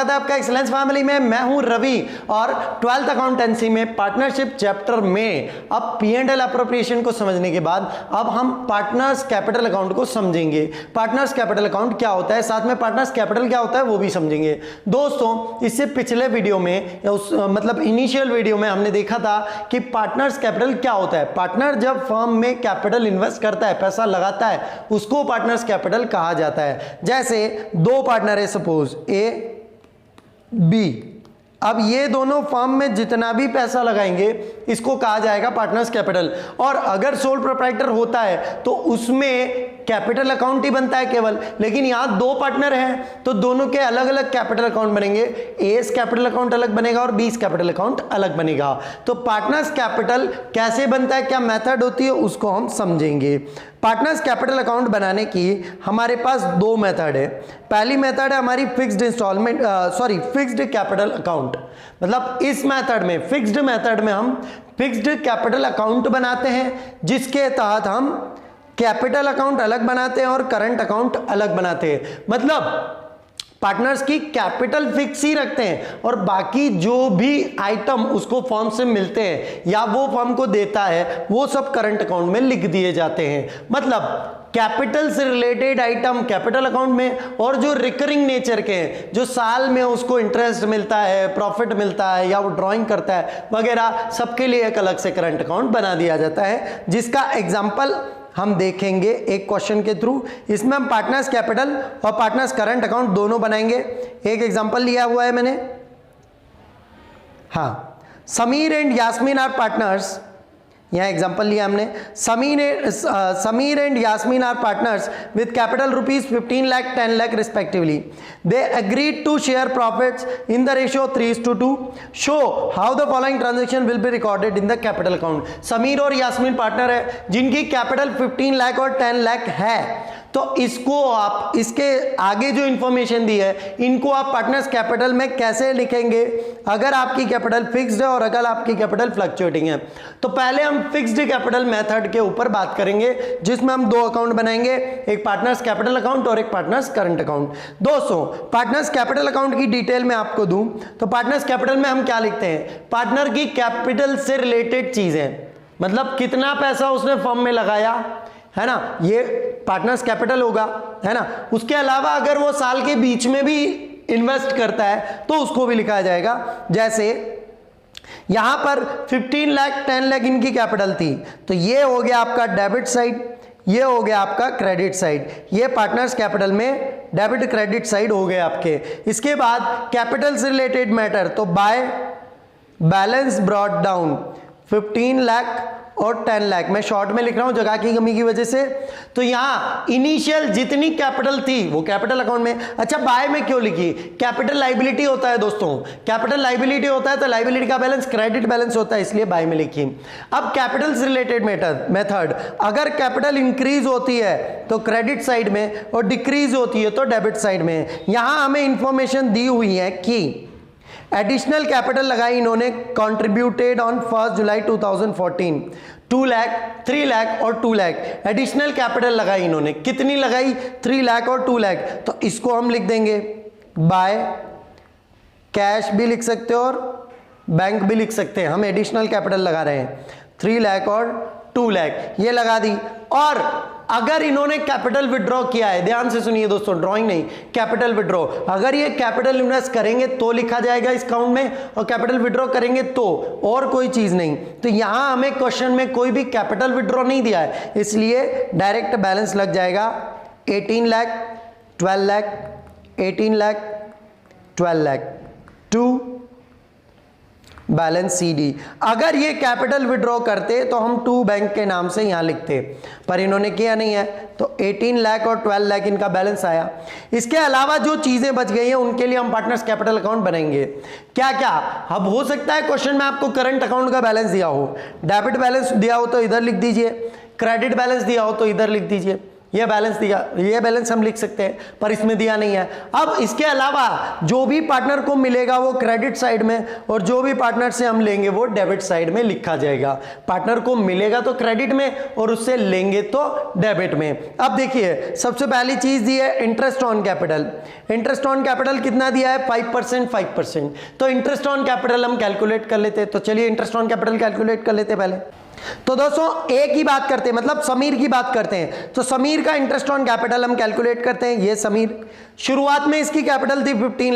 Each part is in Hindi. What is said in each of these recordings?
स्वागत है आपका एक्सीलेंस फैमिली में। मैं हूं रवि और 12th अकाउंटेंसी में पार्टनरशिप चैप्टर में अब P&L अप्रोप्रिएशन को समझने के बाद अब हम पार्टनर्स कैपिटल अकाउंट को समझेंगे। पार्टनर्स कैपिटल अकाउंट क्या होता है, साथ में पार्टनर्स कैपिटल क्या होता है वो भी समझेंगे। दोस्तों, इससे पिछले वीडियो में मतलब इनिशियल वीडियो में हमने देखा था कि पार्टनर्स कैपिटल क्या होता है। पार्टनर जब फर्म में कैपिटल इन्वेस्ट करता है, पैसा लगाता है, उसको पार्टनर्स कैपिटल कहा जाता है। जैसे दो पार्टनर है, सपोज ए बी, अब ये दोनों फर्म में जितना भी पैसा लगाएंगे इसको कहा जाएगा पार्टनर्स कैपिटल। और अगर सोल प्रोप्राइटर होता है तो उसमें कैपिटल अकाउंट ही बनता है केवल, लेकिन यहां दो पार्टनर हैं तो दोनों के अलग अलग कैपिटल अकाउंट बनेंगे। एस कैपिटल अकाउंट अलग बनेगा और बीस कैपिटल अकाउंट अलग बनेगा। तो पार्टनर्स कैपिटल कैसे बनता है, क्या मेथड होती है, उसको हम समझेंगे। पार्टनर्स कैपिटल अकाउंट बनाने की हमारे पास दो मेथड है। पहली मेथड है हमारी फिक्स्ड कैपिटल अकाउंट। मतलब इस मेथड में, फिक्स्ड मेथड में हम फिक्स्ड कैपिटल अकाउंट बनाते हैं, जिसके तहत हम कैपिटल अकाउंट अलग बनाते हैं और करंट अकाउंट अलग बनाते हैं। मतलब पार्टनर्स की कैपिटल फिक्स ही रखते हैं और बाकी जो भी आइटम उसको फर्म से मिलते हैं या वो फर्म को देता है वो सब करंट अकाउंट में लिख दिए जाते हैं। मतलब कैपिटल से रिलेटेड आइटम कैपिटल अकाउंट में, और जो रिकरिंग नेचर के हैं, जो साल में उसको इंटरेस्ट मिलता है, प्रॉफिट मिलता है या वो ड्राइंग करता है वगैरह, सबके लिए एक अलग से करंट अकाउंट बना दिया जाता है, जिसका एग्जाम्पल हम देखेंगे एक क्वेश्चन के थ्रू। इसमें हम पार्टनर्स कैपिटल और पार्टनर्स करंट अकाउंट दोनों बनाएंगे। एक एग्जांपल लिया हुआ है मैंने, हाँ, Sameer and Yasmin are partners. यहां एग्जांपल लिया हमने, Sameer and Yasmin are partners with capital rupees 15 lakh 10 lakh respectively. They agreed to share profits in the ratio 3:2। Show how the following transaction will be recorded in the capital account. Sameer और यास्मीन पार्टनर है जिनकी कैपिटल 15 लाख और 10 लाख है, तो इसको आप, इसके आगे जो इंफॉर्मेशन दी है इनको आप पार्टनर्स कैपिटल में कैसे लिखेंगे अगर आपकी कैपिटल फिक्स्ड है और अगर आपकी कैपिटल फ्लक्चुएटिंग है। तो पहले हम फिक्स्ड कैपिटल मेथड के ऊपर बात करेंगे, जिसमें हम दो अकाउंट बनाएंगे, एक पार्टनर्स कैपिटल अकाउंट और एक पार्टनर्स करंट अकाउंट। दोस्तों, पार्टनर्स कैपिटल अकाउंट की डिटेल में आपको दूं तो पार्टनर्स कैपिटल में हम क्या लिखते हैं, पार्टनर की कैपिटल से रिलेटेड चीजें, मतलब कितना पैसा उसने फर्म में लगाया है ना, ये पार्टनर्स कैपिटल होगा, है ना। उसके अलावा अगर वो साल के बीच में भी इन्वेस्ट करता है तो उसको भी लिखा जाएगा। जैसे यहां पर 15 लाख 10 लाख इनकी कैपिटल थी, तो ये हो गया आपका डेबिट साइड, ये हो गया आपका क्रेडिट साइड। ये पार्टनर्स कैपिटल में डेबिट क्रेडिट साइड हो गए आपके। इसके बाद कैपिटल से रिलेटेड मैटर, तो by balance brought down 15 lakh और 10 लाख, मैं शॉर्ट में लिख रहा हूं जगह की कमी की वजह से। तो यहां इनिशियल जितनी कैपिटल थी वो कैपिटल अकाउंट में। अच्छा, बाय में क्यों लिखी, कैपिटल लाइबिलिटी होता है दोस्तों, कैपिटल लाइबिलिटी होता है तो लाइबिलिटी का बैलेंस क्रेडिट बैलेंस होता है, इसलिए बाय में लिखी। अब कैपिटल से रिलेटेड मेथड, अगर कैपिटल इंक्रीज होती है तो क्रेडिट साइड में और डिक्रीज होती है तो डेबिट साइड में। यहां हमें इंफॉर्मेशन दी हुई है कि एडिशनल कैपिटल लगाई इन्होंने, कंट्रीब्यूटेड ऑन 1 जुलाई 2014 2 लाख 3 लाख और 2 लाख एडिशनल कैपिटल लगाई इन्होंने। कितनी लगाई, 3 लाख और 2 लाख। तो इसको हम लिख देंगे बाय, कैश भी लिख सकते हो और बैंक भी लिख सकते हैं। हम एडिशनल कैपिटल लगा रहे हैं 3 लाख और 2 लाख, ये लगा दी। और अगर इन्होंने कैपिटल विड्रॉ किया है, ध्यान से सुनिए दोस्तों, ड्राइंग नहीं, कैपिटल विड्रॉ, अगर ये कैपिटल इन्वेस्ट करेंगे तो लिखा जाएगा इस अकाउंट में, और कैपिटल विड्रॉ करेंगे तो, और कोई चीज नहीं। तो यहां हमें क्वेश्चन में कोई भी कैपिटल विड्रॉ नहीं दिया है, इसलिए डायरेक्ट बैलेंस लग जाएगा 18 lakh 12 lakh 18 lakh 12 lakh to balance CD। अगर ये कैपिटल विड्रॉ करते तो हम टू बैंक के नाम से यहां लिखते, पर इन्होंने किया नहीं है, तो 18 लाख और 12 लाख इनका बैलेंस आया। इसके अलावा जो चीजें बच गई हैं उनके लिए हम पार्टनर्स कैपिटल अकाउंट बनाएंगे। क्या क्या, अब हो सकता है क्वेश्चन में आपको करंट अकाउंट का बैलेंस दिया हो, डेबिट बैलेंस दिया हो तो इधर लिख दीजिए, क्रेडिट बैलेंस दिया हो तो इधर लिख दीजिए, ये बैलेंस दिया, ये बैलेंस हम लिख सकते हैं, पर इसमें दिया नहीं है। अब इसके अलावा जो भी पार्टनर को मिलेगा वो क्रेडिट साइड में, और जो भी पार्टनर से हम लेंगे वो डेबिट साइड में लिखा जाएगा। पार्टनर को मिलेगा तो क्रेडिट में और उससे लेंगे तो डेबिट में। अब देखिए सबसे पहली चीज दी है interest on capital. Interest on capital कितना दिया है? 5%, 5%। तो इंटरेस्ट ऑन कैपिटल हम कैलकुलेट कर लेते हैं। तो चलिए इंटरेस्ट ऑन कैपिटल कैलकुलेट कर लेते हैं पहले। तो दोस्तों ए की बात करते हैं, मतलब समीर की बात करते हैं। तो समीर का इंटरेस्ट ऑन कैपिटल हम कैलकुलेट करते हैं। ये समीर, शुरुआत में इसकी कैपिटल थी 15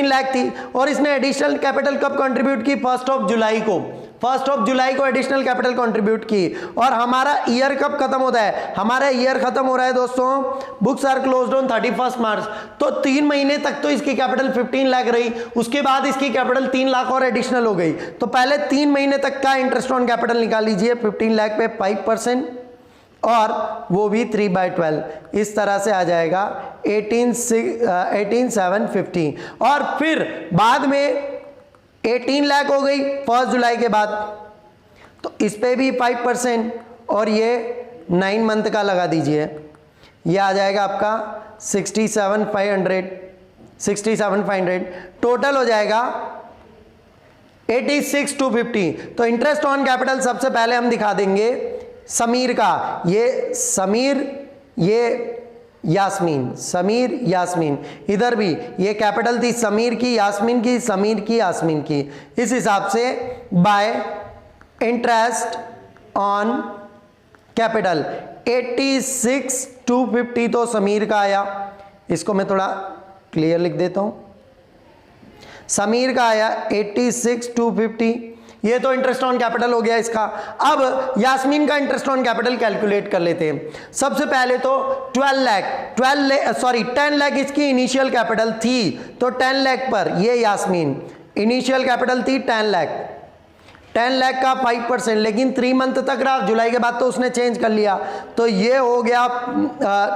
लाख थी, और इसने एडिशनल कैपिटल कब कंट्रीब्यूट की? 1 जुलाई को। 1 जुलाई को एडिशनल कैपिटल कंट्रीब्यूट की। और हमारा ईयर कब खत्म होता है? हमारा ईयर खत्म हो रहा है दोस्तों, बुक्स आर क्लोज्ड ऑन 31 मार्च। तो 3 महीने तक तो इसकी कैपिटल 15 लाख रही, उसके बाद इसकी कैपिटल 3 लाख और एडिशनल हो गई। तो पहले 3 महीने तक का इंटरेस्ट ऑन कैपिटल निकाल लीजिए। 15 लाख पे 5% और वो भी 3/12, इस तरह से आ जाएगा 18,750। और फिर बाद में 18 लाख हो गई 1 जुलाई के बाद, तो इस पे भी 5% और ये 9 मंथ का लगा दीजिए। ये आ जाएगा आपका 67,500, टोटल हो जाएगा 86,250। तो इंटरेस्ट ऑन कैपिटल सबसे पहले हम दिखा देंगे समीर का, ये समीर, ये यास्मीन, समीर यास्मीन, इधर भी ये कैपिटल थी समीर की, यास्मीन की, समीर की, यास्मीन की। इस हिसाब से बाय इंटरेस्ट ऑन कैपिटल 86,250 तो समीर का आया। इसको मैं थोड़ा क्लियर लिख देता हूं। समीर का आया 86,250, ये तो इंटरेस्ट ऑन कैपिटल हो गया इसका। अब यास्मीन का इंटरेस्ट ऑन कैपिटल कैलकुलेट कर लेते हैं। सबसे पहले तो 10 लाख इसकी इनिशियल कैपिटल थी, तो 10 लाख पर ये यास्मीन इनिशियल कैपिटल थी 10 लाख। 10 लाख का 5%, लेकिन 3 मंथ तक रहा, जुलाई के बाद तो उसने चेंज कर लिया, तो ये हो गया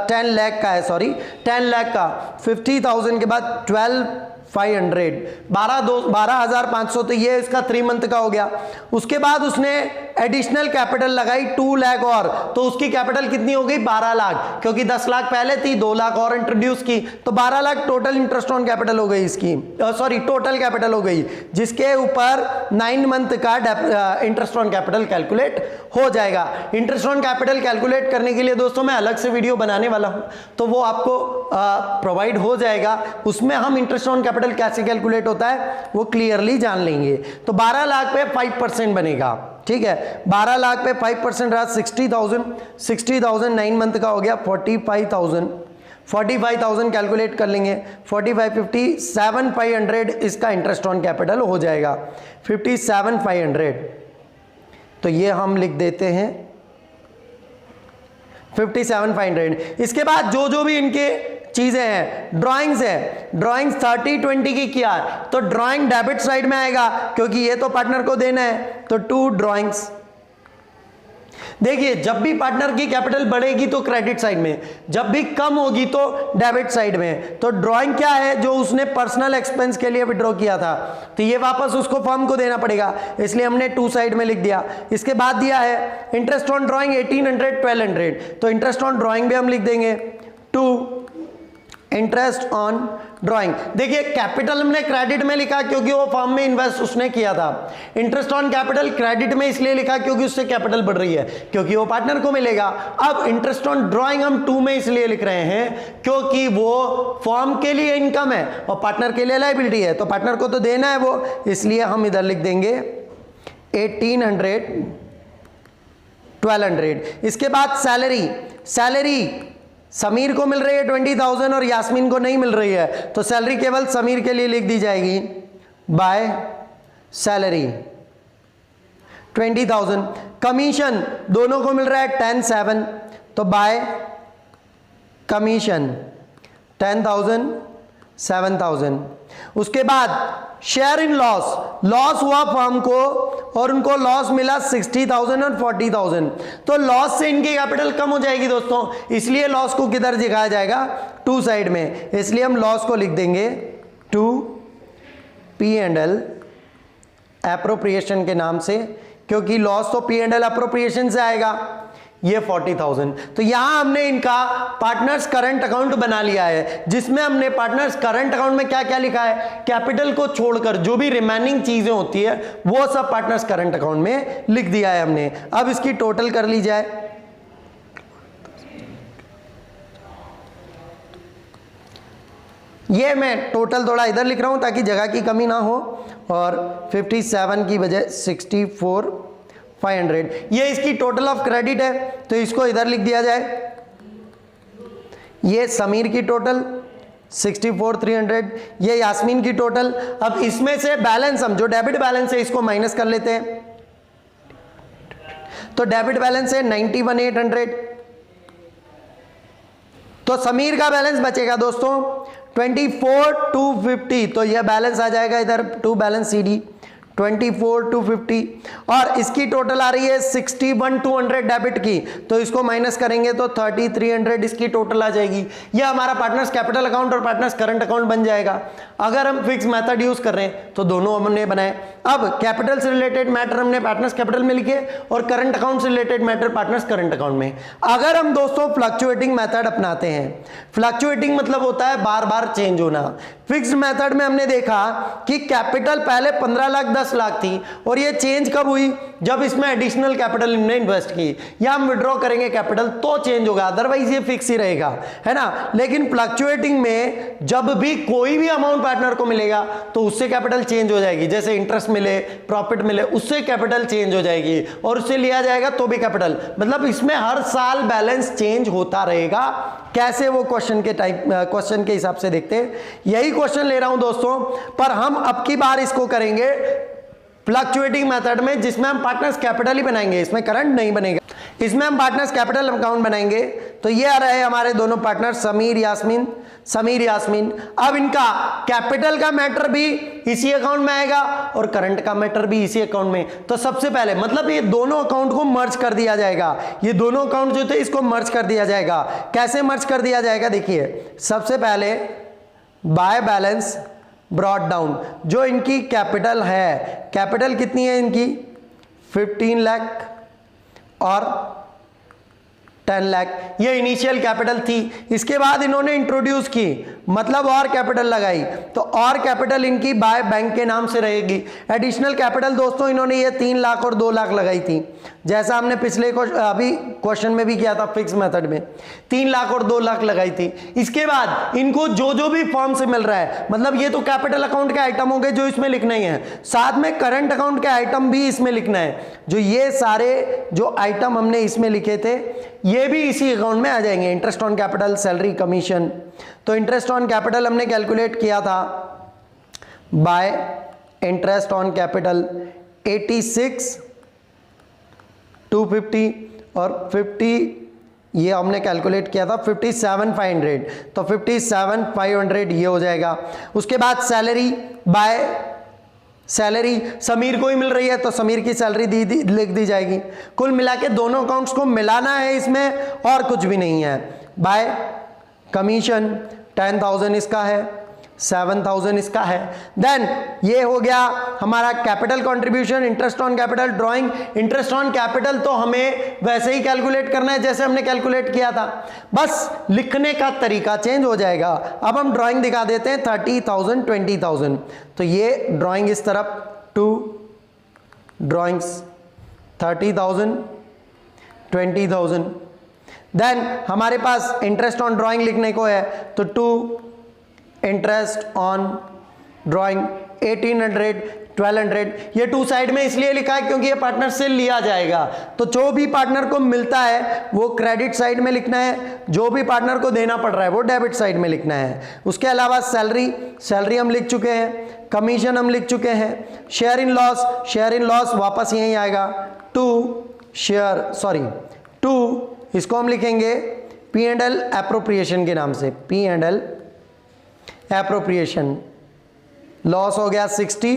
10 लाख का है, सॉरी 10 लाख का 50,000 के बाद 12,500, तो ये इसका 3 मंथ का हो गया। उसके बाद उसने एडिशनल कैपिटल लगाई 2 लाख और, तो उसकी कैपिटल कितनी हो गई? 12 लाख, क्योंकि 10 लाख पहले थी, 2 लाख और इंट्रोड्यूस की, तो 12 lakh total interest on capital हो गई इसकी, सॉरी टोटल कैपिटल हो गई, जिसके ऊपर 9 मंथ का इंटरेस्ट ऑन कैपिटल कैलकुलेट हो जाएगा। इंटरेस्ट ऑन कैपिटल कैलकुलेट करने के लिए दोस्तों मैं अलग से वीडियो बनाने वाला हूं, तो वो आपको प्रोवाइड हो जाएगा। उसमें हम इंटरेस्ट ऑन कैपिटल कैसे कैलकुलेट होता है वो क्लियरली जान लेंगे। तो 12 लाख पे 5% बनेगा, ठीक है। 12 लाख पे 5% रहा 60,000 9 मंथ का हो गया 45,000 कैलकुलेट कर लेंगे। 45,500 इसका इंटरेस्ट ऑन कैपिटल हो जाएगा, 57,500। तो ये हम लिख देते हैं 57,500। इसके बाद जो भी इनके चीजें हैं, ड्राइंग्स है, ड्राइंग्स 30-20 की किया, तो ड्राइंग डेबिट साइड में आएगा क्योंकि ये तो पार्टनर को देना है, तो 2 ड्राइंग्स। देखिए जब भी पार्टनर की कैपिटल बढ़ेगी तो क्रेडिट साइड में, जब भी कम होगी तो डेबिट साइड में। तो ड्राइंग क्या है? जो उसने पर्सनल एक्सपेंस के लिए विड्रॉ किया था, तो ये वापस उसको फर्म को देना पड़ेगा, इसलिए हमने 2 साइड में लिख दिया। इसके बाद दिया है इंटरेस्ट ऑन ड्राइंग 1800 1200, तो इंटरेस्ट ऑन ड्राइंग भी हम लिख देंगे 2 इंटरेस्ट ऑन ड्राइंग। देखिए कैपिटल हमने क्रेडिट में लिखा क्योंकि वो फर्म में इन्वेस्ट उसने किया था। इंटरेस्ट ऑन कैपिटल क्रेडिट में इसलिए लिखा क्योंकि उससे कैपिटल बढ़ रही है, क्योंकि वो पार्टनर को मिलेगा। अब इंटरेस्ट ऑन ड्राइंग हम 2 में इसलिए लिख रहे हैं क्योंकि वो फर्म के लिए इनकम है और पार्टनर के लिए लायबिलिटी है, तो पार्टनर को तो देना है वो, इसलिए हम इधर लिख देंगे 1800 1200। इसके बाद सैलरी समीर को मिल रही है 20,000 और यास्मीन को नहीं मिल रही है, तो सैलरी केवल समीर के लिए लिख दी जाएगी बाय सैलरी 20,000। कमीशन दोनों को मिल रहा है 10,700, तो बाय कमीशन 10,000 7,000। उसके बाद शेयर इन लॉस हुआ फर्म को और उनको लॉस मिला 60,000 और 40,000, तो लॉस से इनकी कैपिटल कम हो जाएगी दोस्तों, इसलिए लॉस को किधर दिखाया जाएगा? 2 साइड में, इसलिए हम लॉस को लिख देंगे 2 P&L एप्रोप्रिएशन के नाम से, क्योंकि लॉस तो P&L एप्रोप्रिएशन से आएगा। ये 40,000। तो यहां हमने इनका पार्टनर्स करंट अकाउंट बना लिया है, जिसमें हमने पार्टनर्स करंट अकाउंट में क्या क्या लिखा है, कैपिटल को छोड़कर जो भी रिमेनिंग चीजें होती है वो सब पार्टनर्स करंट अकाउंट में लिख दिया है हमने। अब इसकी टोटल कर ली जाए। ये मैं टोटल थोड़ा इधर लिख रहा हूं ताकि जगह की कमी ना हो, और 57 की बजाय 64,500 ये इसकी टोटल ऑफ क्रेडिट है, तो इसको इधर लिख दिया जाए। ये समीर की टोटल 64,300, ये यास्मीन की टोटल। अब इसमें से बैलेंस हम जो डेबिट बैलेंस है इसको माइनस कर लेते हैं, तो डेबिट बैलेंस है 91,800। तो समीर का बैलेंस बचेगा दोस्तों 24,250, तो यह बैलेंस आ जाएगा इधर टू बैलेंस CD 24,250, और इसकी टोटल आ रही है 61,200 डेबिट की, तो इसको माइनस करेंगे तो 30,300 इसकी टोटल आ जाएगी। यह हमारा पार्टनर्स कैपिटल अकाउंट और पार्टनर्स करंट अकाउंट बन जाएगा। अगर हम फिक्स मेथड यूज कर रहे हैं तो दोनों हमने बनाए। अब कैपिटल से रिलेटेड मैटर हमने पार्टनर्स कैपिटल में लिखे और करंट अकाउंट से related matter partners current account में। अगर हम दोस्तों फ्लक्चुएटिंग मेथड अपनाते हैं, फ्लक्चुएटिंग मतलब होता है बार बार चेंज होना। फिक्स्ड मेथड में हमने देखा कि कैपिटल पहले 15 लाख 10 लाख थी, और ये चेंज कब हुई, जब इसमें एडिशनल कैपिटल हमने इन्वेस्ट की या हम विड्रॉ करेंगे कैपिटल तो चेंज होगा, अदरवाइज ये फिक्स ही रहेगा, है ना। लेकिन फ्लक्चुएटिंग में जब भी कोई भी अमाउंट पार्टनर को मिलेगा तो उससे कैपिटल चेंज हो जाएगी। जैसे इंटरेस्ट मिले, प्रॉफिट मिले, उससे कैपिटल चेंज हो जाएगी, और उससे लिया जाएगा तो भी कैपिटल, मतलब इसमें हर साल बैलेंस चेंज होता रहेगा। कैसे, वो क्वेश्चन के हिसाब से देखते हैं। यही क्वेश्चन ले रहा हूं दोस्तों, पर हम अब की बार इसको करेंगे फ्लक्चुएटिंग मेथड में, जिसमें हम पार्टनर्स कैपिटल ही बनाएंगे, इसमें करंट नहीं बनेगा, इसमें हम पार्टनर्स कैपिटल अकाउंट बनाएंगे। तो ये आ रहे हमारे दोनों पार्टनर समीर यास्मीन। अब इनका कैपिटल का मैटर भी इसी अकाउंट में आएगा और करंट का मैटर भी इसी अकाउंट में। तो सबसे पहले मतलब ये दोनों अकाउंट को मर्ज कर दिया जाएगा, ये दोनों अकाउंट जो थे इसको मर्ज कर दिया जाएगा। कैसे मर्ज कर दिया जाएगा, देखिए सबसे पहले बाय बैलेंस ब्रॉट डाउन, जो इनकी कैपिटल है, कैपिटल कितनी है इनकी 15 लाख और 10 लाख, ये इनिशियल कैपिटल थी। इसके बाद इन्होंने इंट्रोड्यूस की, मतलब और कैपिटल लगाई, तो और कैपिटल इनकी बाय बैंक के नाम से रहेगी। एडिशनल कैपिटल दोस्तों इन्होंने ये 3 लाख और 2 लाख लगाई थी, जैसा हमने पिछले अभी क्वेश्चन में भी किया था फिक्स मेथड में, 3 लाख और 2 लाख लगाई थी। इसके बाद इनको जो जो भी फॉर्म से मिल रहा है, मतलब ये तो कैपिटल अकाउंट के आइटम हो गए जो इसमें लिखना ही है, साथ में करंट अकाउंट के आइटम भी इसमें लिखना है। जो ये सारे जो आइटम हमने इसमें लिखे थे ये भी इसी अकाउंट में आ जाएंगे। Interest on capital, salary, commission. तो इंटरेस्ट ऑन कैपिटल हमने कैलकुलेट किया था बाय इंटरेस्ट ऑन कैपिटल 86,250 और 50 ये हमने कैलकुलेट किया था 57,500, तो 57,500 ये हो जाएगा। उसके बाद सैलरी बाय सैलरी समीर को ही मिल रही है तो समीर की सैलरी लिख दी जाएगी। कुल मिला के दोनों अकाउंट्स को मिलाना है इसमें, और कुछ भी नहीं है। बाय कमीशन 10,000 इसका है, 7,000 इसका है। देन ये हो गया हमारा capital contribution, interest on capital, drawing. Interest on capital तो हमें वैसे ही कैलकुलेट करना है जैसे हमने कैलकुलेट किया था, बस लिखने का तरीका चेंज हो जाएगा। अब हम ड्राइंग दिखा देते हैं 30,000, 20,000। तो ये ड्राइंग इस तरफ, 2 ड्राइंग्स 30,000, 20,000। देन हमारे पास इंटरेस्ट ऑन ड्राइंग लिखने को है तो 2 इंटरेस्ट ऑन ड्राइंग 1800, 1200। ये 2 साइड में इसलिए लिखा है क्योंकि ये पार्टनर से लिया जाएगा, तो जो भी पार्टनर को मिलता है वो क्रेडिट साइड में लिखना है, जो भी पार्टनर को देना पड़ रहा है वो डेबिट साइड में लिखना है। उसके अलावा सैलरी हम लिख चुके हैं, कमीशन हम लिख चुके हैं, शेयर इन लॉस वापस यहीं आएगा। 2 इसको हम लिखेंगे P&L एप्रोप्रिएशन के नाम से, P&L एप्रोप्रिएशन। लॉस हो गया 60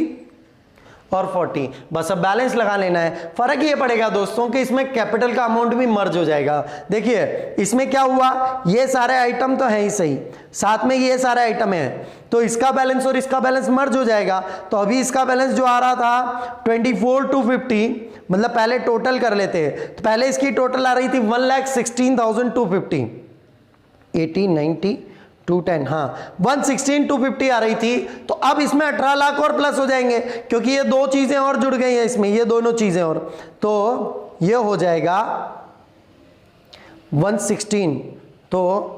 और 40, बस अब बैलेंस लगा लेना है। फर्क ये पड़ेगा दोस्तों कि इसमें कैपिटल का अमाउंट भी मर्ज हो जाएगा। देखिए इसमें क्या हुआ, ये सारे आइटम तो है ही सही, साथ में ये सारे आइटम है, तो इसका बैलेंस और इसका बैलेंस मर्ज हो जाएगा। तो अभी इसका बैलेंस जो आ रहा था 24,250, मतलब पहले टोटल कर लेते हैं, तो पहले इसकी टोटल आ रही थी 1,16,250, 80, 90, 210, हाँ 116,250 आ रही थी। तो अब इसमें 18 लाख और प्लस हो जाएंगे, क्योंकि ये दो चीजें और जुड़ गई हैं इसमें, ये दोनों चीजें और, तो ये हो जाएगा 116, तो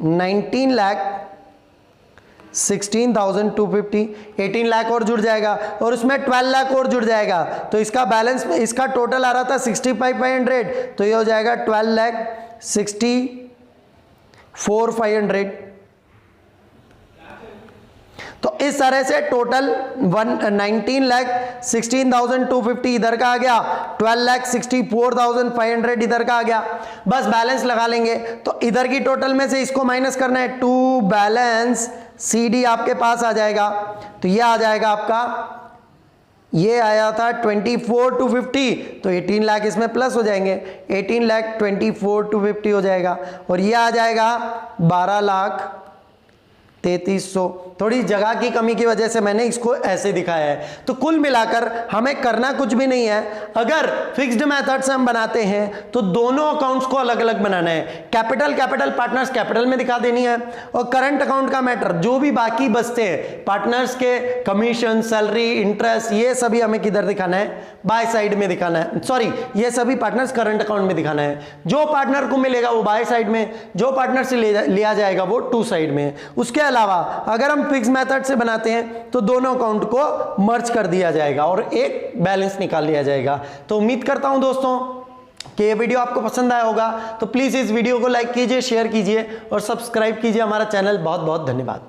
19,16,250, 18 लाख और जुड़ जाएगा और उसमें 12 लाख और जुड़ जाएगा, तो इसका बैलेंस, इसका टोटल आ रहा था 65,500, तो ये हो जाएगा 12,64,500। तो इस तरह से टोटल 19,16,250 इधर का आ गया, 12,64,500 इधर का आ गया। बस बैलेंस लगा लेंगे, तो इधर की टोटल में से इसको माइनस करना है, टू बैलेंस CD आपके पास आ जाएगा। तो ये आ जाएगा आपका, ये आया था 24,250, तो 18 लाख इसमें प्लस हो जाएंगे, 18,24,250 हो जाएगा, और ये आ जाएगा 12,33,000। थोड़ी जगह की कमी की वजह से मैंने इसको ऐसे दिखाया है। तो कुल मिलाकर हमें करना कुछ भी नहीं है। अगर फिक्स्ड मेथड से हम बनाते हैं तो दोनों अकाउंट्स को अलग अलग बनाना है। कैपिटल पार्टनर्स कैपिटल में दिखा देनी है, और करंट अकाउंट का मैटर जो भी बाकी बचते हैं पार्टनर्स के, कमीशन, सैलरी, इंटरेस्ट, ये सभी हमें किधर दिखाना है, बाय साइड में दिखाना है। सॉरी, ये सभी पार्टनर्स करंट अकाउंट में दिखाना है। जो पार्टनर को मिलेगा वो बाय साइड में, जो पार्टनर से लिया जाएगा वो टू साइड में। उसके अलावा अगर हम फिक्स मेथड से बनाते हैं तो दोनों अकाउंट को मर्ज कर दिया जाएगा और एक बैलेंस निकाल लिया जाएगा। तो उम्मीद करता हूं दोस्तों कि ये वीडियो आपको पसंद आया होगा। तो प्लीज इस वीडियो को लाइक कीजिए, शेयर कीजिए और सब्सक्राइब कीजिए हमारा चैनल। बहुत बहुत धन्यवाद।